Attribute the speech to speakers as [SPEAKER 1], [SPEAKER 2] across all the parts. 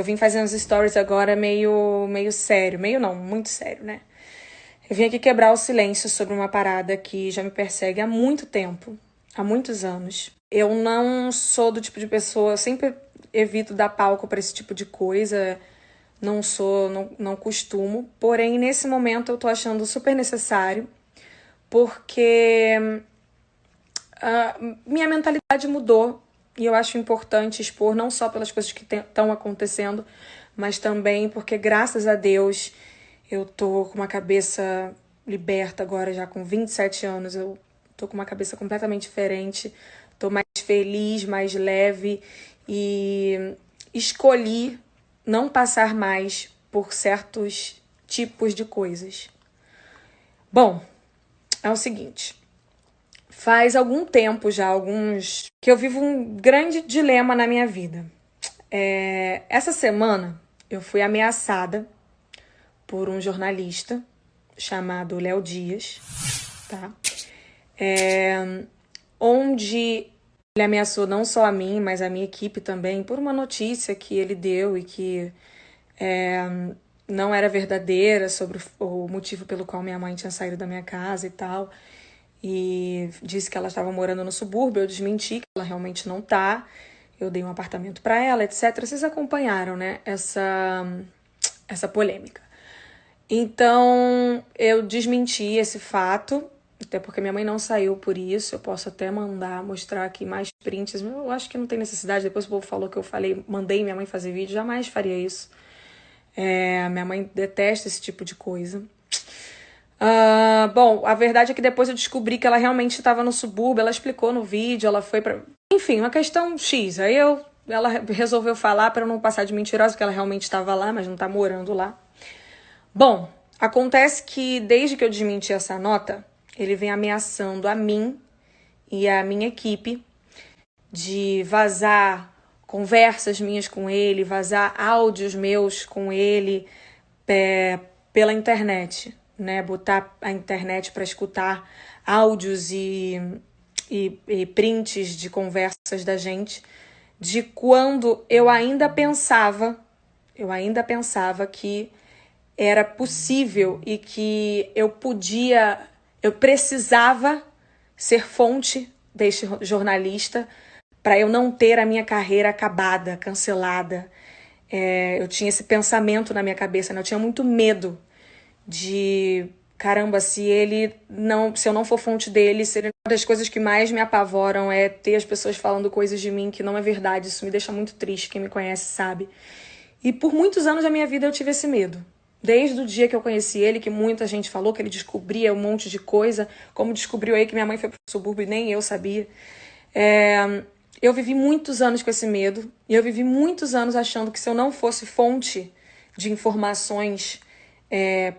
[SPEAKER 1] Eu vim fazendo os stories agora meio sério. Meio não, muito sério, né? Eu vim aqui quebrar o silêncio sobre uma parada que já me persegue há muito tempo. Há muitos anos. Eu não sou do tipo de pessoa... Eu sempre evito dar palco para esse tipo de coisa. Não costumo. Porém, nesse momento eu tô achando super necessário. Porque minha mentalidade mudou. E eu acho importante expor, não só pelas coisas que estão acontecendo, mas também porque, graças a Deus, eu tô com uma cabeça liberta agora, já com 27 anos. Eu tô com uma cabeça completamente diferente. Tô mais feliz, mais leve. E escolhi não passar mais por certos tipos de coisas. Bom, é o seguinte... Faz algum tempo já, que eu vivo um grande dilema na minha vida. Essa semana eu fui ameaçada por um jornalista chamado Léo Dias, tá? Onde ele ameaçou não só a mim, mas a minha equipe também, por uma notícia que ele deu e que não era verdadeira sobre o motivo pelo qual minha mãe tinha saído da minha casa e tal. E disse que ela estava morando no subúrbio. Eu desmenti que ela realmente não tá. Eu dei um apartamento para ela, etc. Vocês acompanharam, né, essa polêmica. Então, eu desmenti esse fato, até porque minha mãe não saiu por isso. Eu posso até mostrar aqui mais prints. Eu acho que não tem necessidade. Depois o povo falou que eu mandei minha mãe fazer vídeo. Jamais faria isso. Minha mãe detesta esse tipo de coisa. Bom, a verdade é que depois eu descobri que ela realmente estava no subúrbio. Ela explicou no vídeo, ela foi pra... Enfim, uma questão X. Aí ela resolveu falar para eu não passar de mentirosa, que ela realmente estava lá, mas não tá morando lá. Bom, acontece que desde que eu desmenti essa nota, ele vem ameaçando a mim e a minha equipe de vazar conversas minhas com ele, vazar áudios meus com ele pela internet, né? Botar a internet para escutar áudios e prints de conversas da gente, de quando eu ainda pensava que era possível e que eu precisava ser fonte deste jornalista para eu não ter a minha carreira acabada, cancelada. Eu tinha esse pensamento na minha cabeça, né? Eu tinha muito medo de... Caramba, se eu não for fonte dele, uma das coisas que mais me apavoram é ter as pessoas falando coisas de mim que não é verdade. Isso me deixa muito triste, quem me conhece sabe. E por muitos anos da minha vida eu tive esse medo. Desde o dia que eu conheci ele, que muita gente falou que ele descobria um monte de coisa, como descobriu aí que minha mãe foi pro subúrbio e nem eu sabia. Eu vivi muitos anos com esse medo, e eu vivi muitos anos achando que se eu não fosse fonte de informações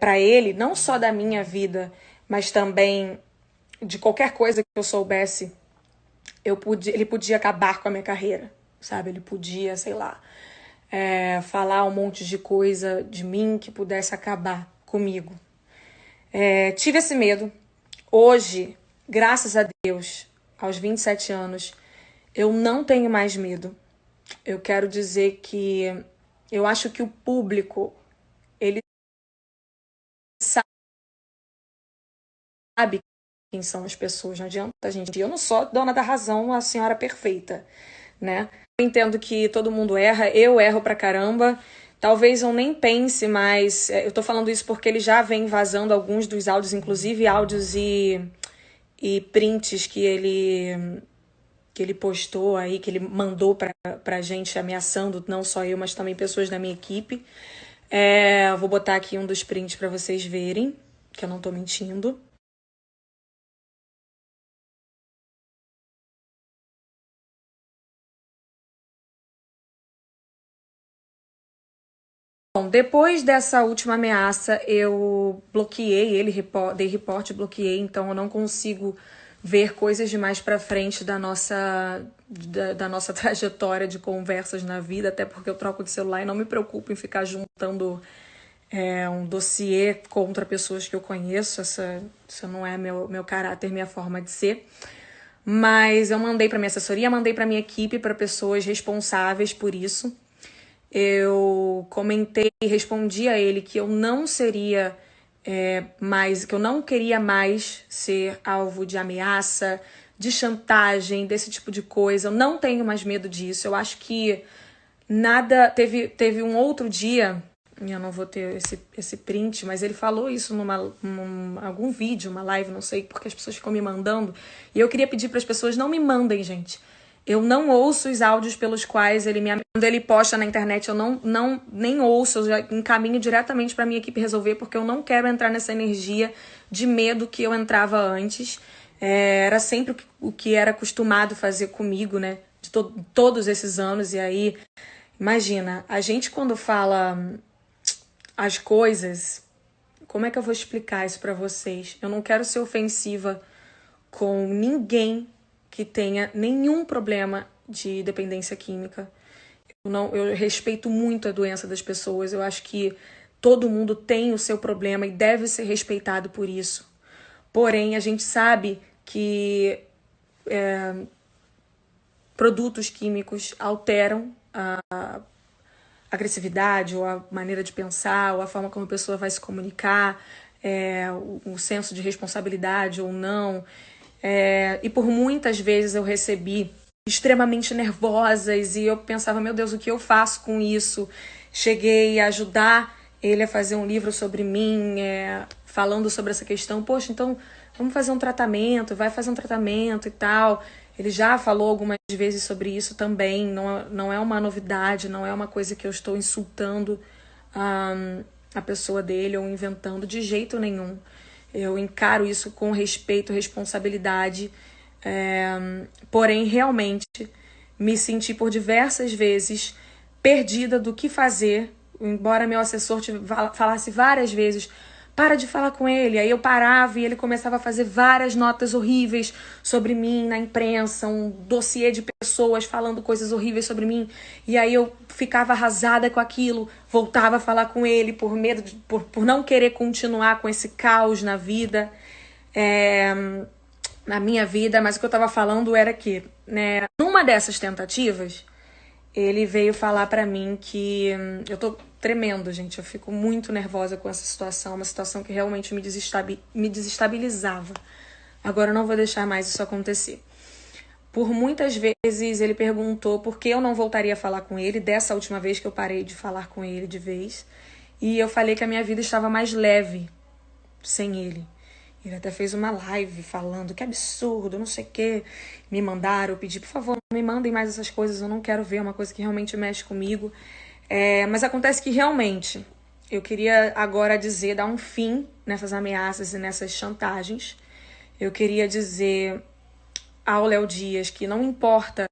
[SPEAKER 1] para ele, não só da minha vida, mas também de qualquer coisa que eu soubesse, ele podia acabar com a minha carreira, sabe? Ele podia, sei lá, falar um monte de coisa de mim que pudesse acabar comigo. Tive esse medo. Hoje, graças a Deus, aos 27 anos, eu não tenho mais medo. Eu quero dizer que eu acho que o público, ele sabe quem são as pessoas. Não adianta a gente... Eu não sou dona da razão, a senhora perfeita, né? Eu entendo que todo mundo erra, eu erro pra caramba. Talvez eu nem pense, mas eu tô falando isso porque ele já vem vazando alguns dos áudios, inclusive áudios e prints que ele postou aí, que ele mandou pra gente ameaçando, não só eu, mas também pessoas da minha equipe. Vou botar aqui um dos prints pra vocês verem, que eu não tô mentindo. Bom, depois dessa última ameaça, eu bloqueei ele, dei report, bloqueei, então eu não consigo ver coisas demais pra frente da nossa trajetória de conversas na vida, até porque eu troco de celular e não me preocupo em ficar juntando um dossiê contra pessoas que eu conheço. Isso não é meu caráter, minha forma de ser. Mas eu mandei pra minha assessoria, mandei pra minha equipe, pra pessoas responsáveis por isso. eu comentei e respondi a ele que eu não seria que eu não queria mais ser alvo de ameaça, de chantagem, desse tipo de coisa. Eu não tenho mais medo disso. Eu acho que nada... Teve um outro dia, eu não vou ter esse print, mas ele falou isso algum vídeo, uma live, não sei, porque as pessoas ficam me mandando. E eu queria pedir para as pessoas, não me mandem, gente. Eu não ouço os áudios pelos quais quando ele posta na internet, eu nem ouço, eu já encaminho diretamente para minha equipe resolver, porque eu não quero entrar nessa energia de medo que eu entrava antes. Era sempre o que era acostumado fazer comigo, né? De todos esses anos. E aí, imagina, a gente quando fala as coisas, como é que eu vou explicar isso para vocês? Eu não quero ser ofensiva com ninguém que tenha nenhum problema de dependência química. Eu respeito muito a doença das pessoas. Eu acho que todo mundo tem o seu problema e deve ser respeitado por isso. Porém, a gente sabe que produtos químicos alteram a agressividade, ou a maneira de pensar, ou a forma como a pessoa vai se comunicar, o senso de responsabilidade ou não. E por muitas vezes eu recebi extremamente nervosas e eu pensava, meu Deus, o que eu faço com isso? Cheguei a ajudar ele a fazer um livro sobre mim, falando sobre essa questão. Poxa, então vamos fazer um tratamento, vai fazer um tratamento e tal. Ele já falou algumas vezes sobre isso também, não é uma novidade, não é uma coisa que eu estou insultando a pessoa dele ou inventando de jeito nenhum. Eu encaro isso com respeito, responsabilidade, porém, realmente, me senti por diversas vezes perdida do que fazer, embora meu assessor falasse várias vezes, para de falar com ele. Aí eu parava e ele começava a fazer várias notas horríveis sobre mim na imprensa, um dossiê de pessoas falando coisas horríveis sobre mim. E aí eu ficava arrasada com aquilo, voltava a falar com ele por medo, por não querer continuar com esse caos na vida, na minha vida. Mas o que eu tava falando era que, né, numa dessas tentativas, ele veio falar pra mim que... eu tô tremendo, gente. Eu fico muito nervosa com essa situação. Uma situação que realmente me desestabilizava. Agora eu não vou deixar mais isso acontecer. Por muitas vezes ele perguntou por que eu não voltaria a falar com ele, dessa última vez que eu parei de falar com ele de vez. E eu falei que a minha vida estava mais leve sem ele. Ele até fez uma live falando que absurdo, não sei o quê. Me mandaram, eu pedi, por favor, não me mandem mais essas coisas, eu não quero ver, é uma coisa que realmente mexe comigo. Mas acontece que realmente eu queria agora dar um fim nessas ameaças e nessas chantagens. Eu queria dizer ao Léo Dias que não importa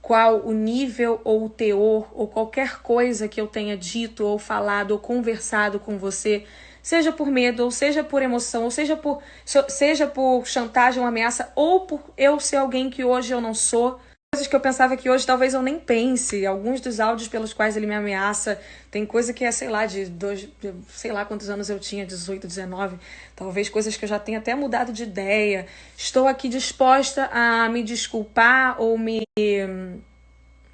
[SPEAKER 1] qual o nível ou o teor ou qualquer coisa que eu tenha dito ou falado ou conversado com você, seja por medo, ou seja por emoção, ou seja por chantagem ou ameaça, ou por eu ser alguém que hoje eu não sou. Coisas que eu pensava que hoje talvez eu nem pense. Alguns dos áudios pelos quais ele me ameaça, tem coisa que é, sei lá quantos anos eu tinha, 18, 19, talvez coisas que eu já tenha até mudado de ideia. Estou aqui disposta a me desculpar ou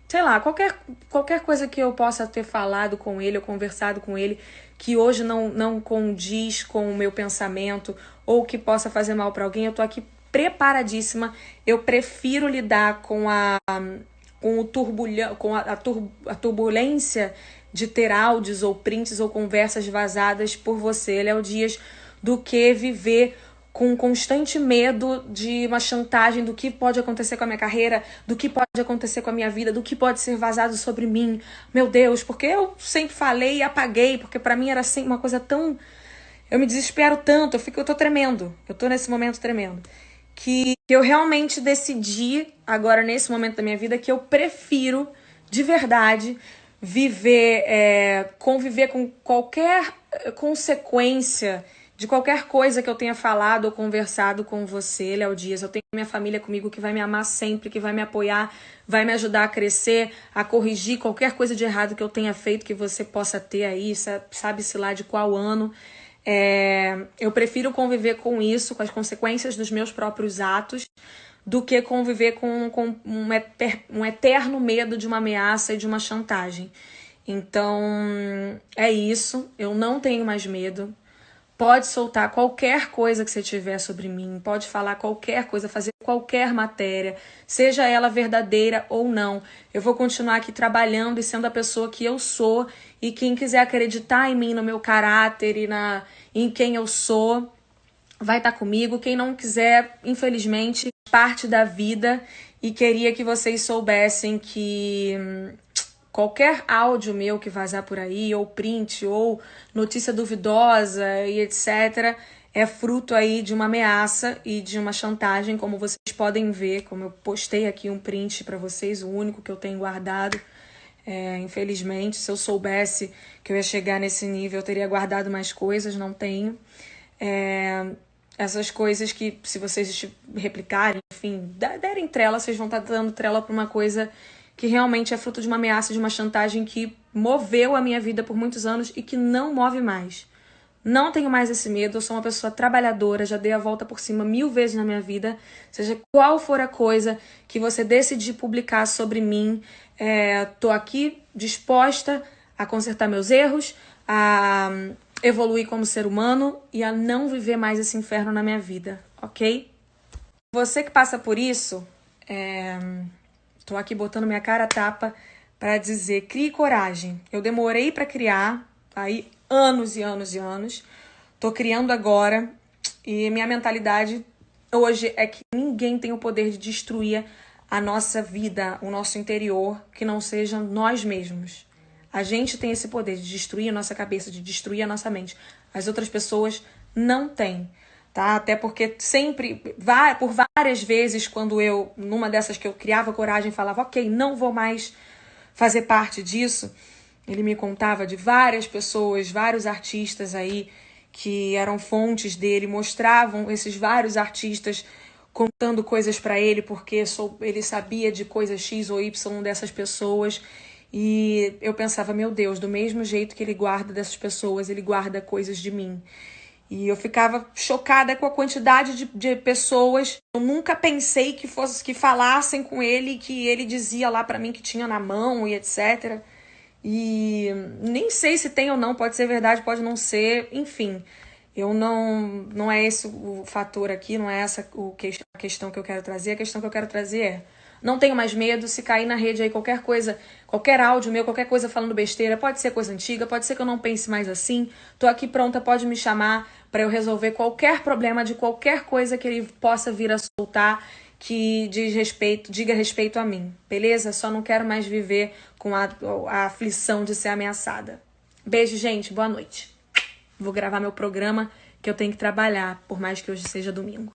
[SPEAKER 1] sei lá, qualquer coisa que eu possa ter falado com ele ou conversado com ele que hoje não condiz com o meu pensamento ou que possa fazer mal para alguém, eu tô aqui preparadíssima. Eu prefiro lidar com a turbulência de ter áudios ou prints ou conversas vazadas por você, Léo Dias, do que viver com constante medo de uma chantagem do que pode acontecer com a minha carreira, do que pode acontecer com a minha vida, do que pode ser vazado sobre mim. Meu Deus, porque eu sempre falei e apaguei, porque pra mim era sempre uma coisa tão... Eu me desespero tanto, eu tô tremendo, eu tô nesse momento tremendo, que eu realmente decidi, agora nesse momento da minha vida, que eu prefiro, de verdade, conviver com qualquer consequência de qualquer coisa que eu tenha falado ou conversado com você, Léo Dias. Eu tenho minha família comigo que vai me amar sempre, que vai me apoiar, vai me ajudar a crescer, a corrigir qualquer coisa de errado que eu tenha feito, que você possa ter aí, sabe-se lá de qual ano. Eu prefiro conviver com isso, com as consequências dos meus próprios atos, do que conviver com um eterno medo de uma ameaça e de uma chantagem. Então, é isso. Eu não tenho mais medo. Pode soltar qualquer coisa que você tiver sobre mim, pode falar qualquer coisa, fazer qualquer matéria, seja ela verdadeira ou não. Eu vou continuar aqui trabalhando e sendo a pessoa que eu sou, e quem quiser acreditar em mim, no meu caráter e em quem eu sou, vai estar comigo. Quem não quiser, infelizmente, parte da vida. E queria que vocês soubessem que qualquer áudio meu que vazar por aí, ou print, ou notícia duvidosa e etc., é fruto aí de uma ameaça e de uma chantagem, como vocês podem ver, como eu postei aqui um print para vocês, o único que eu tenho guardado. Infelizmente, se eu soubesse que eu ia chegar nesse nível, eu teria guardado mais coisas, não tenho. Essas coisas que, se vocês replicarem, enfim, derem trela, vocês vão estar dando trela para uma coisa que realmente é fruto de uma ameaça, de uma chantagem que moveu a minha vida por muitos anos e que não move mais. Não tenho mais esse medo, eu sou uma pessoa trabalhadora, já dei a volta por cima 1000 vezes na minha vida, seja qual for a coisa que você decidir publicar sobre mim, tô aqui disposta a consertar meus erros, a evoluir como ser humano e a não viver mais esse inferno na minha vida, ok? Você que passa por isso, tô aqui botando minha cara a tapa para dizer, crie coragem. Eu demorei para criar, aí anos e anos e anos. Tô criando agora e minha mentalidade hoje é que ninguém tem o poder de destruir a nossa vida, o nosso interior, que não sejam nós mesmos. A gente tem esse poder de destruir a nossa cabeça, de destruir a nossa mente. As outras pessoas não têm, tá? Até porque sempre, por várias vezes, quando eu, numa dessas que eu criava coragem, falava, ok, não vou mais fazer parte disso, ele me contava de várias pessoas, vários artistas aí que eram fontes dele, mostravam esses vários artistas contando coisas pra ele, porque ele sabia de coisas X ou Y dessas pessoas. E eu pensava, meu Deus, do mesmo jeito que ele guarda dessas pessoas, ele guarda coisas de mim. E eu ficava chocada com a quantidade de pessoas. Eu nunca pensei que falassem com ele, que ele dizia lá pra mim que tinha na mão e etc. E nem sei se tem ou não, pode ser verdade, pode não ser, enfim. Não é esse o fator aqui, não é essa a questão que eu quero trazer. A questão que eu quero trazer é, não tenho mais medo, se cair na rede aí qualquer coisa, qualquer áudio meu, qualquer coisa falando besteira, pode ser coisa antiga, pode ser que eu não pense mais assim, tô aqui pronta, pode me chamar para eu resolver qualquer problema de qualquer coisa que ele possa vir a soltar que diga respeito a mim, beleza? Só não quero mais viver com a aflição de ser ameaçada. Beijo, gente, boa noite. Vou gravar meu programa que eu tenho que trabalhar, por mais que hoje seja domingo.